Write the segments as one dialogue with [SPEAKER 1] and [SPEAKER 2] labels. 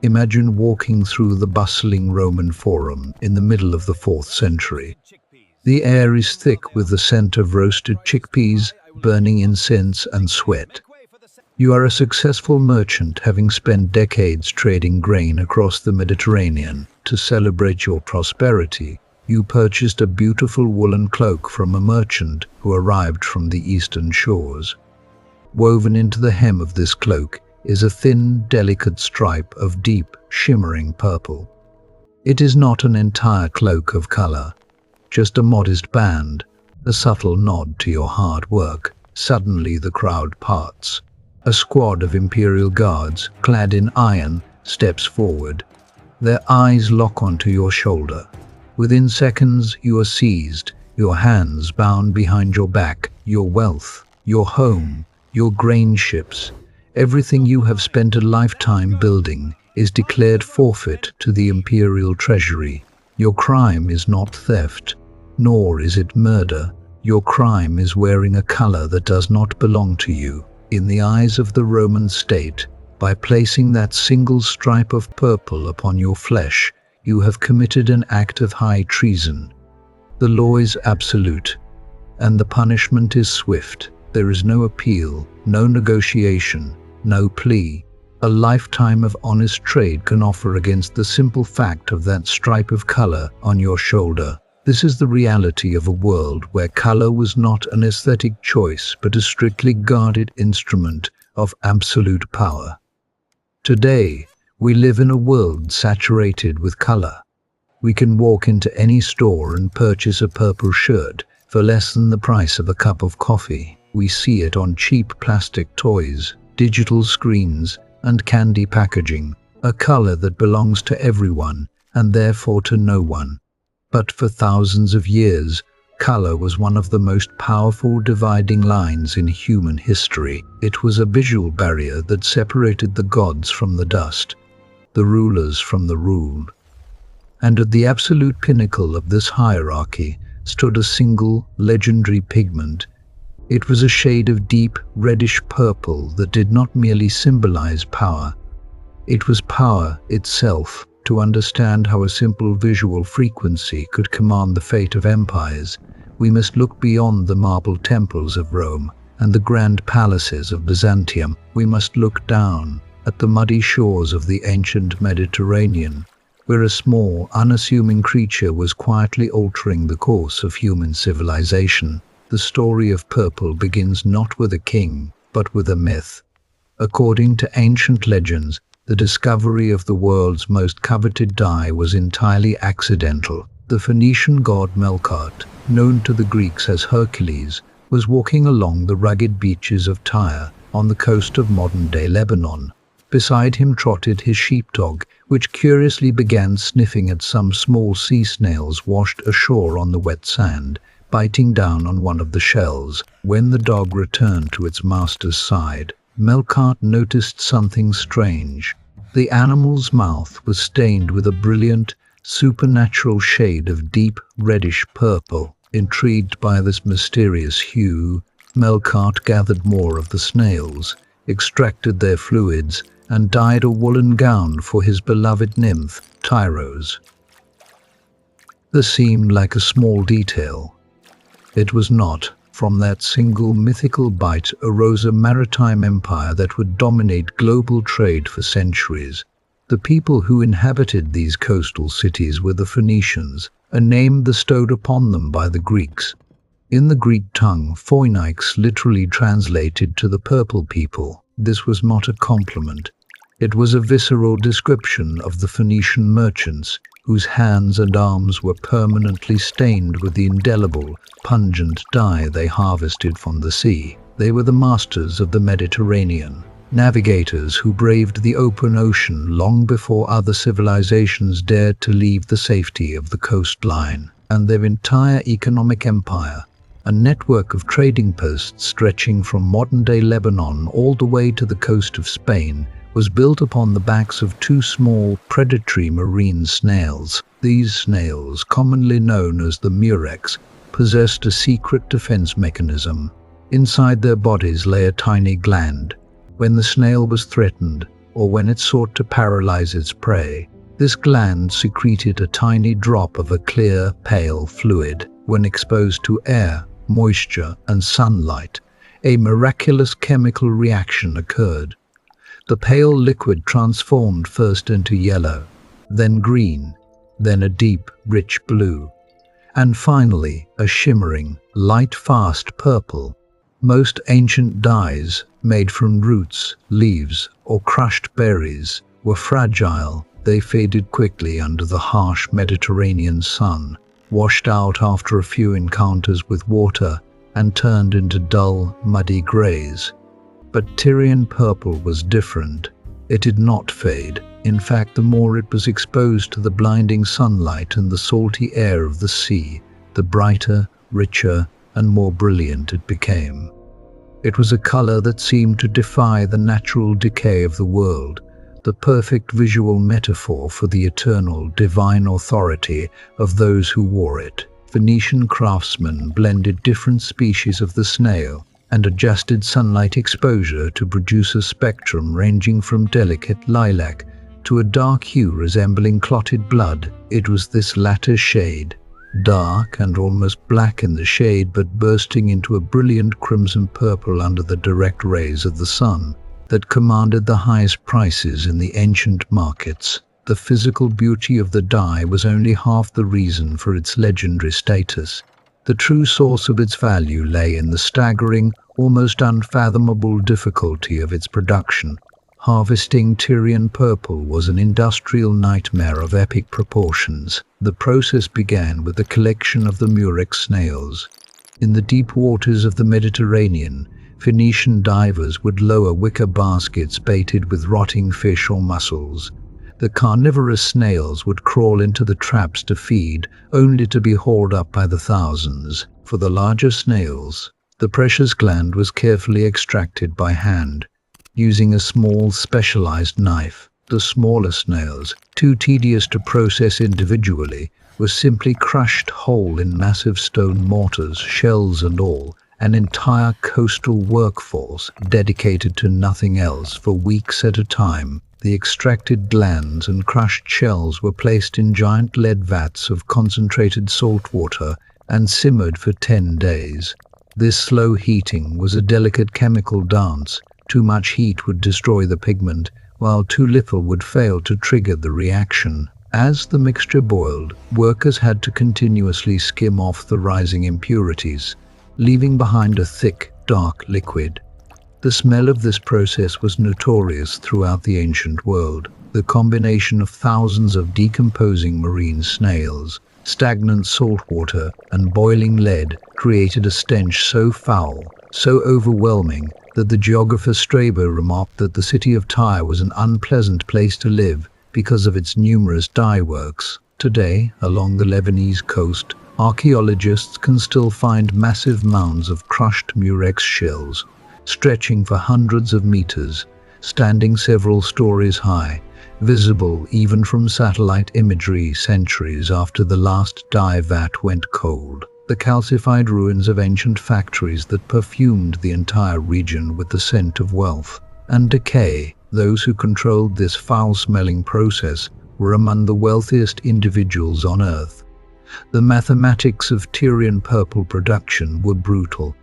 [SPEAKER 1] Imagine walking through the bustling Roman Forum in the middle of the 4th century. The air is thick with the scent of roasted chickpeas, burning incense and sweat. You are a successful merchant, having spent decades trading grain across the Mediterranean. To celebrate your prosperity, you purchased a beautiful woolen cloak from a merchant who arrived from the eastern shores. Woven into the hem of this cloak is a thin, delicate stripe of deep, shimmering purple. It is not an entire cloak of color, just a modest band, a subtle nod to your hard work. Suddenly the crowd parts. A squad of imperial guards, clad in iron, steps forward. Their eyes lock onto your shoulder. Within seconds, you are seized, your hands bound behind your back, your wealth, your home, your grain ships. Everything you have spent a lifetime building is declared forfeit to the imperial treasury. Your crime is not theft, nor is it murder. Your crime is wearing a color that does not belong to you. In the eyes of the Roman state, by placing that single stripe of purple upon your flesh, you have committed an act of high treason. The law is absolute, and the punishment is swift. There is no appeal, no negotiation, no plea. A lifetime of honest trade can offer against the simple fact of that stripe of color on your shoulder. This is the reality of a world where color was not an aesthetic choice, but a strictly guarded instrument of absolute power. Today, we live in a world saturated with color. We can walk into any store and purchase a purple shirt for less than the price of a cup of coffee. We see it on cheap plastic toys, digital screens, and candy packaging, a color that belongs to everyone and therefore to no one. But for thousands of years, color was one of the most powerful dividing lines in human history. It was a visual barrier that separated the gods from the dust, the rulers from the ruled. And at the absolute pinnacle of this hierarchy stood a single, legendary pigment. It was a shade of deep, reddish purple that did not merely symbolize power. It was power itself. To understand how a simple visual frequency could command the fate of empires, we must look beyond the marble temples of Rome and the grand palaces of Byzantium. We must look down at the muddy shores of the ancient Mediterranean, where a small, unassuming creature was quietly altering the course of human civilization. The story of purple begins not with a king, but with a myth. According to ancient legends, the discovery of the world's most coveted dye was entirely accidental. The Phoenician god Melkart, known to the Greeks as Hercules, was walking along the rugged beaches of Tyre on the coast of modern-day Lebanon. Beside him trotted his sheepdog, which curiously began sniffing at some small sea snails washed ashore on the wet sand, biting down on one of the shells. When the dog returned to its master's side, Melkart noticed something strange. The animal's mouth was stained with a brilliant, supernatural shade of deep, reddish purple. Intrigued by this mysterious hue, Melkart gathered more of the snails, extracted their fluids, and dyed a woolen gown for his beloved nymph, Tyros. This seemed like a small detail. It was not. From that single mythical bite arose a maritime empire that would dominate global trade for centuries. The people who inhabited these coastal cities were the Phoenicians, a name bestowed upon them by the Greeks. In the Greek tongue, Phoenix literally translated to the purple people. This was not a compliment. It was a visceral description of the Phoenician merchants, whose hands and arms were permanently stained with the indelible, pungent dye they harvested from the sea. They were the masters of the Mediterranean, navigators who braved the open ocean long before other civilizations dared to leave the safety of the coastline. And their entire economic empire, a network of trading posts stretching from modern-day Lebanon all the way to the coast of Spain, was built upon the backs of two small, predatory marine snails. These snails, commonly known as the murex, possessed a secret defense mechanism. Inside their bodies lay a tiny gland. When the snail was threatened, or when it sought to paralyze its prey. This gland secreted a tiny drop of a clear, pale fluid. When exposed to air, moisture, and sunlight, a miraculous chemical reaction occurred. The pale liquid transformed first into yellow, then green, then a deep, rich blue, and finally a shimmering, light, fast purple. Most ancient dyes, made from roots, leaves, or crushed berries, were fragile. They faded quickly under the harsh Mediterranean sun, washed out after a few encounters with water, and turned into dull, muddy grays. But Tyrian purple was different. It did not fade. In fact, the more it was exposed to the blinding sunlight and the salty air of the sea, the brighter, richer, and more brilliant it became. It was a color that seemed to defy the natural decay of the world, the perfect visual metaphor for the eternal, divine authority of those who wore it. Phoenician craftsmen blended different species of the snail and adjusted sunlight exposure to produce a spectrum ranging from delicate lilac to a dark hue resembling clotted blood. It was this latter shade, dark and almost black in the shade but bursting into a brilliant crimson purple under the direct rays of the sun, that commanded the highest prices in the ancient markets. The physical beauty of the dye was only half the reason for its legendary status. The true source of its value lay in the staggering, almost unfathomable difficulty of its production. Harvesting Tyrian purple was an industrial nightmare of epic proportions. The process began with the collection of the murex snails. In the deep waters of the Mediterranean, Phoenician divers would lower wicker baskets baited with rotting fish or mussels. The carnivorous snails would crawl into the traps to feed, only to be hauled up by the thousands. For the larger snails, the precious gland was carefully extracted by hand, using a small, specialized knife. The smaller snails, too tedious to process individually, were simply crushed whole in massive stone mortars, shells and all. An entire coastal workforce dedicated to nothing else for weeks at a time. The extracted glands and crushed shells were placed in giant lead vats of concentrated salt water and simmered for 10 days. This slow heating was a delicate chemical dance. Too much heat would destroy the pigment, while too little would fail to trigger the reaction. As the mixture boiled, workers had to continuously skim off the rising impurities, leaving behind a thick, dark liquid. The smell of this process was notorious throughout the ancient world. The combination of thousands of decomposing marine snails, stagnant salt water, and boiling lead created a stench so foul, so overwhelming, that the geographer Strabo remarked that the city of Tyre was an unpleasant place to live because of its numerous dye works. Today, along the Lebanese coast, archaeologists can still find massive mounds of crushed murex shells, stretching for hundreds of meters, standing several stories high, visible even from satellite imagery centuries after the last dye vat went cold. The calcified ruins of ancient factories that perfumed the entire region with the scent of wealth and decay. Those who controlled this foul-smelling process were among the wealthiest individuals on Earth. The mathematics of Tyrian purple production were brutal.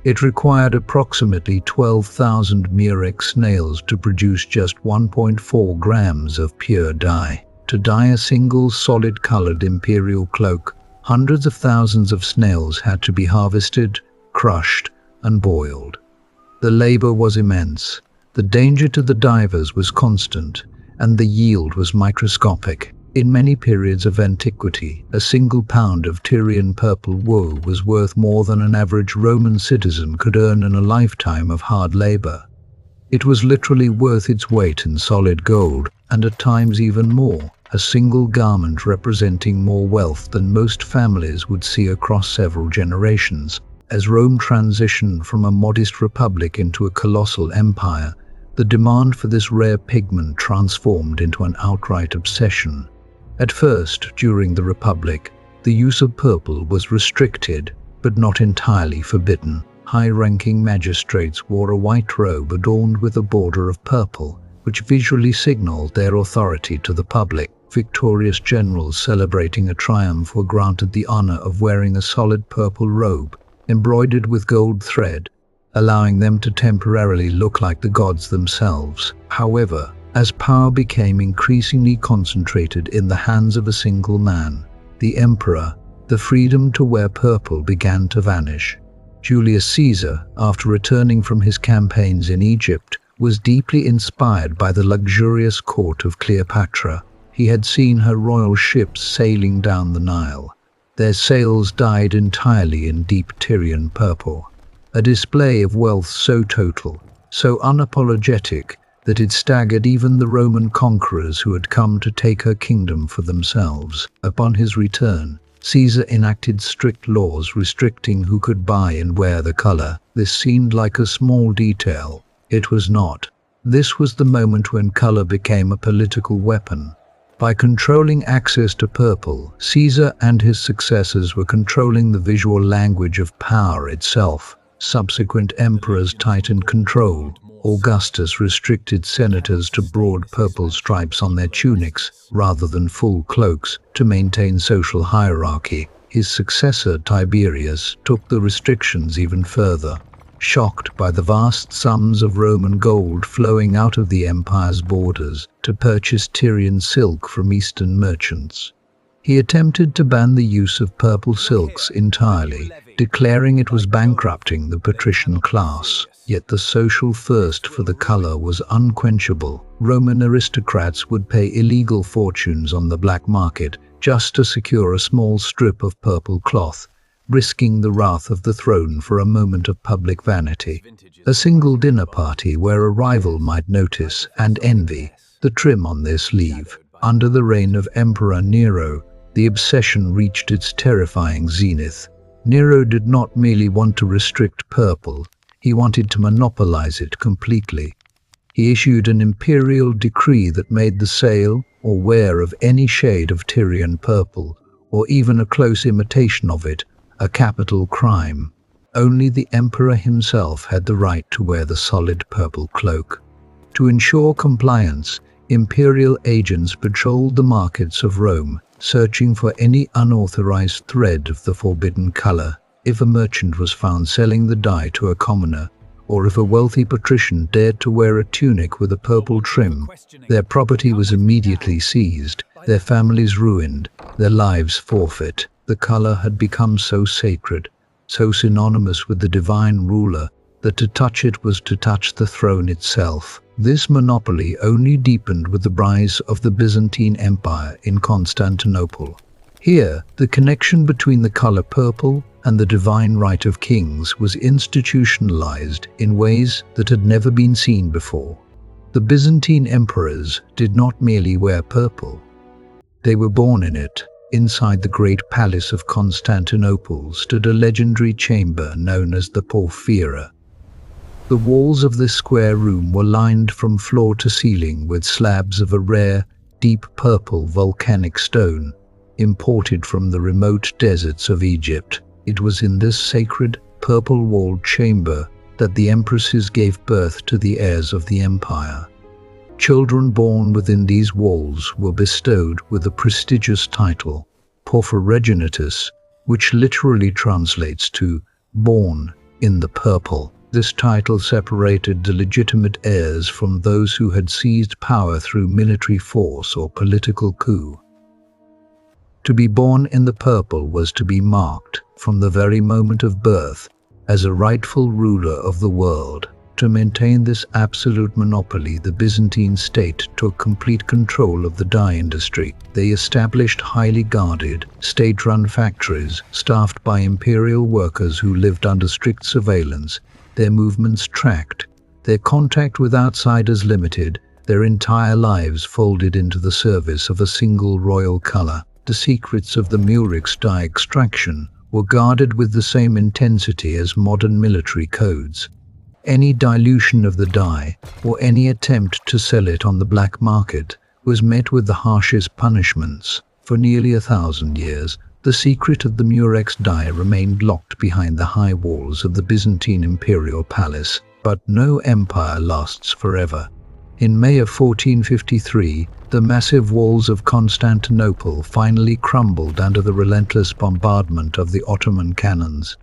[SPEAKER 1] It required approximately 12,000 murex snails to produce just 1.4 grams of pure dye. To dye a single solid-colored imperial cloak, hundreds of thousands of snails had to be harvested, crushed, and boiled. The labor was immense. The danger to the divers was constant, and the yield was microscopic. In many periods of antiquity, a single pound of Tyrian purple wool was worth more than an average Roman citizen could earn in a lifetime of hard labor. It was literally worth its weight in solid gold, and at times even more, a single garment representing more wealth than most families would see across several generations. As Rome transitioned from a modest republic into a colossal empire, the demand for this rare pigment transformed into an outright obsession. At first, during the Republic, the use of purple was restricted, but not entirely forbidden. High-ranking magistrates wore a white robe adorned with a border of purple, which visually signaled their authority to the public. Victorious generals celebrating a triumph were granted the honor of wearing a solid purple robe, embroidered with gold thread, allowing them to temporarily look like the gods themselves. However, as power became increasingly concentrated in the hands of a single man, the emperor, the freedom to wear purple began to vanish. Julius Caesar, after returning from his campaigns in Egypt, was deeply inspired by the luxurious court of Cleopatra. He had seen her royal ships sailing down the Nile, their sails dyed entirely in deep Tyrian purple, a display of wealth so total, so unapologetic, that it staggered even the Roman conquerors who had come to take her kingdom for themselves. Upon his return, Caesar enacted strict laws restricting who could buy and wear the color. This seemed like a small detail. It was not. This was the moment when color became a political weapon. By controlling access to purple, Caesar and his successors were controlling the visual language of power itself. Subsequent emperors tightened control. Augustus restricted senators to broad purple stripes on their tunics rather than full cloaks to maintain social hierarchy. His successor, Tiberius, took the restrictions even further. Shocked by the vast sums of Roman gold flowing out of the empire's borders to purchase Tyrian silk from Eastern merchants, he attempted to ban the use of purple silks entirely, declaring it was bankrupting the patrician class. Yet the social thirst for the color was unquenchable. Roman aristocrats would pay illegal fortunes on the black market just to secure a small strip of purple cloth, risking the wrath of the throne for a moment of public vanity. A single dinner party where a rival might notice and envy the trim on their sleeve. Under the reign of Emperor Nero, the obsession reached its terrifying zenith. Nero did not merely want to restrict purple, he wanted to monopolize it completely. He issued an imperial decree that made the sale or wear of any shade of Tyrian purple, or even a close imitation of it, a capital crime. Only the emperor himself had the right to wear the solid purple cloak. To ensure compliance, imperial agents patrolled the markets of Rome, searching for any unauthorized thread of the forbidden color. If a merchant was found selling the dye to a commoner, or if a wealthy patrician dared to wear a tunic with a purple trim, their property was immediately seized, their families ruined, their lives forfeit. The color had become so sacred, so synonymous with the divine ruler, that to touch it was to touch the throne itself. This monopoly only deepened with the rise of the Byzantine Empire in Constantinople. Here, the connection between the color purple and the divine right of kings was institutionalized in ways that had never been seen before. The Byzantine emperors did not merely wear purple. They were born in it. Inside the great palace of Constantinople stood a legendary chamber known as the Porphyra. The walls of this square room were lined from floor to ceiling with slabs of a rare, deep purple volcanic stone, imported from the remote deserts of Egypt. It was in this sacred, purple-walled chamber that the empresses gave birth to the heirs of the empire. Children born within these walls were bestowed with the prestigious title Porphyrogenitus, which literally translates to born in the purple. This title separated the legitimate heirs from those who had seized power through military force or political coup. To be born in the purple was to be marked, from the very moment of birth, as a rightful ruler of the world. To maintain this absolute monopoly, the Byzantine state took complete control of the dye industry. They established highly guarded, state-run factories staffed by imperial workers who lived under strict surveillance, their movements tracked, their contact with outsiders limited, their entire lives folded into the service of a single royal color. The secrets of the Murex dye extraction were guarded with the same intensity as modern military codes. Any dilution of the dye, or any attempt to sell it on the black market, was met with the harshest punishments. For nearly 1,000 years, the secret of the Murex dye remained locked behind the high walls of the Byzantine imperial palace. But no empire lasts forever. In May of 1453, the massive walls of Constantinople finally crumbled under the relentless bombardment of the Ottoman cannons.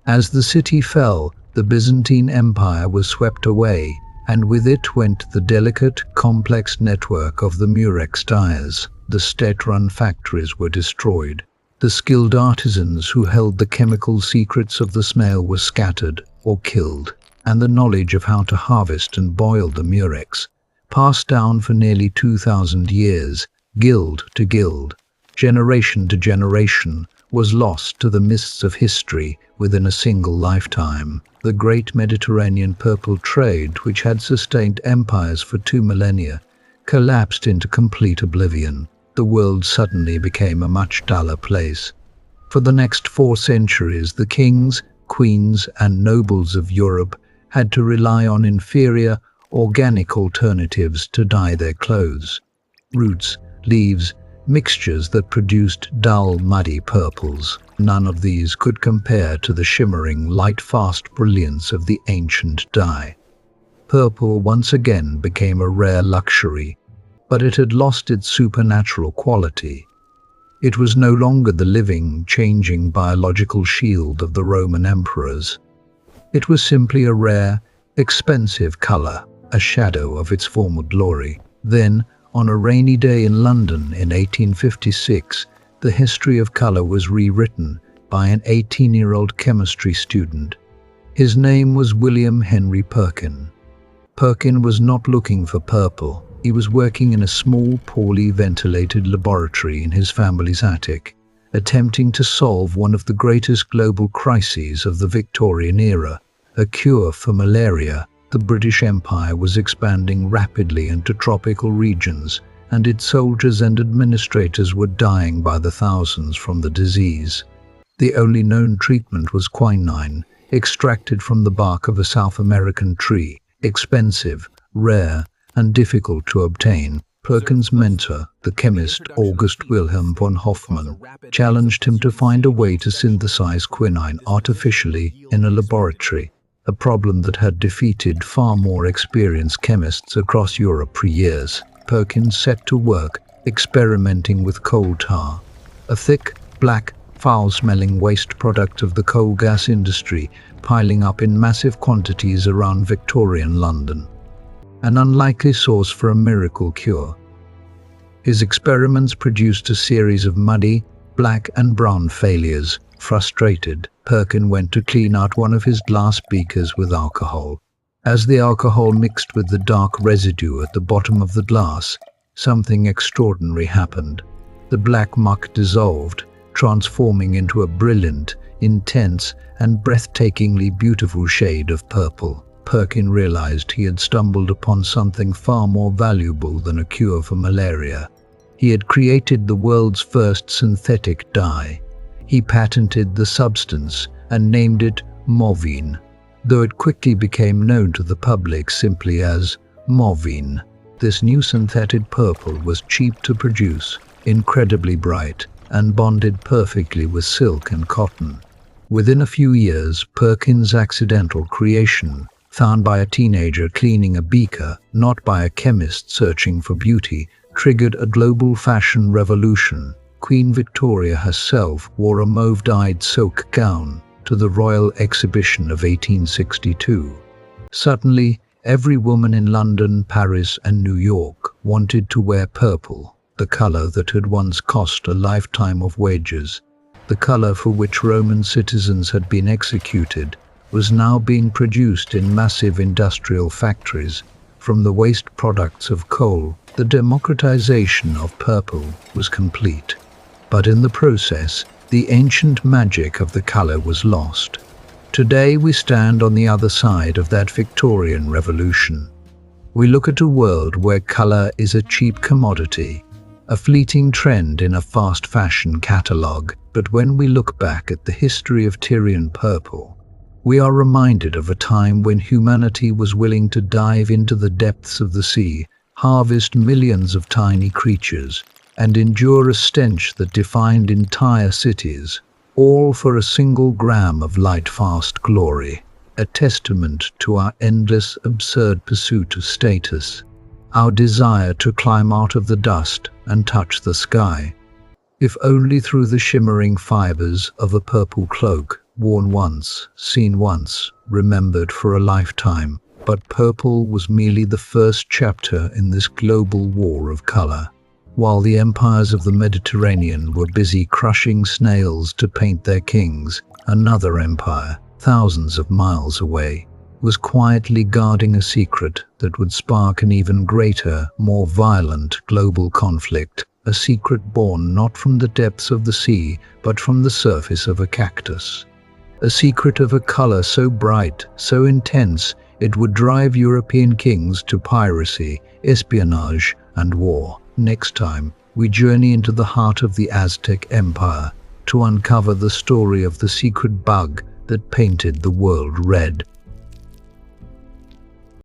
[SPEAKER 1] As the city fell, the Byzantine Empire was swept away, and with it went the delicate, complex network of the murex dyers. The state-run factories were destroyed. The skilled artisans who held the chemical secrets of the snail were scattered or killed, and the knowledge of how to harvest and boil the murex, passed down for nearly 2,000 years, guild to guild, generation to generation, was lost to the mists of history within a single lifetime. The great Mediterranean purple trade, which had sustained empires for 2 millennia, collapsed into complete oblivion. The world suddenly became a much duller place. For the next 4 centuries, the kings, queens, and nobles of Europe had to rely on inferior, organic alternatives to dye their clothes. Roots, leaves, mixtures that produced dull, muddy purples. None of these could compare to the shimmering, light-fast brilliance of the ancient dye. Purple once again became a rare luxury, but it had lost its supernatural quality. It was no longer the living, changing biological shield of the Roman emperors. It was simply a rare, expensive color, a shadow of its former glory. Then, on a rainy day in London in 1856, the history of color was rewritten by an 18-year-old chemistry student. His name was William Henry Perkin. Perkin was not looking for purple. He was working in a small, poorly ventilated laboratory in his family's attic, attempting to solve one of the greatest global crises of the Victorian era, a cure for malaria. The British Empire was expanding rapidly into tropical regions, and its soldiers and administrators were dying by the thousands from the disease. The only known treatment was quinine, extracted from the bark of a South American tree, expensive, rare, and difficult to obtain. Perkin's mentor, the chemist August Wilhelm von Hofmann, challenged him to find a way to synthesize quinine artificially in a laboratory, a problem that had defeated far more experienced chemists across Europe for years. Perkin set to work, experimenting with coal tar, a thick, black, foul-smelling waste product of the coal gas industry, piling up in massive quantities around Victorian London. An unlikely source for a miracle cure. His experiments produced a series of muddy, black and brown failures. Frustrated, Perkin went to clean out one of his glass beakers with alcohol. As the alcohol mixed with the dark residue at the bottom of the glass, something extraordinary happened. The black muck dissolved, transforming into a brilliant, intense, and breathtakingly beautiful shade of purple. Perkin realized he had stumbled upon something far more valuable than a cure for malaria. He had created the world's first synthetic dye. He patented the substance and named it Movine, though it quickly became known to the public simply as Movine. This new synthetic purple was cheap to produce, incredibly bright, and bonded perfectly with silk and cotton. Within a few years, Perkin's accidental creation, found by a teenager cleaning a beaker, not by a chemist searching for beauty, triggered a global fashion revolution. Queen Victoria herself wore a mauve-dyed silk gown to the Royal Exhibition of 1862. Suddenly, every woman in London, Paris, and New York wanted to wear purple, the color that had once cost a lifetime of wages. The color for which Roman citizens had been executed was now being produced in massive industrial factories. From the waste products of coal, the democratization of purple was complete. But in the process, the ancient magic of the color was lost. Today we stand on the other side of that Victorian revolution. We look at a world where color is a cheap commodity, a fleeting trend in a fast fashion catalogue. But when we look back at the history of Tyrian purple, we are reminded of a time when humanity was willing to dive into the depths of the sea, harvest millions of tiny creatures, and endure a stench that defined entire cities, all for a single gram of light-fast glory, a testament to our endless, absurd pursuit of status. our desire to climb out of the dust and touch the sky. If only through the shimmering fibers of a purple cloak, worn once, seen once, remembered for a lifetime. But purple was merely the first chapter in this global war of color. While the empires of the Mediterranean were busy crushing snails to paint their kings, another empire, thousands of miles away, was quietly guarding a secret that would spark an even greater, more violent global conflict, a secret born not from the depths of the sea, but from the surface of a cactus. A secret of a color so bright, so intense, it would drive European kings to piracy, espionage, and war. Next time, we journey into the heart of the Aztec Empire to uncover the story of the secret bug that painted the world red.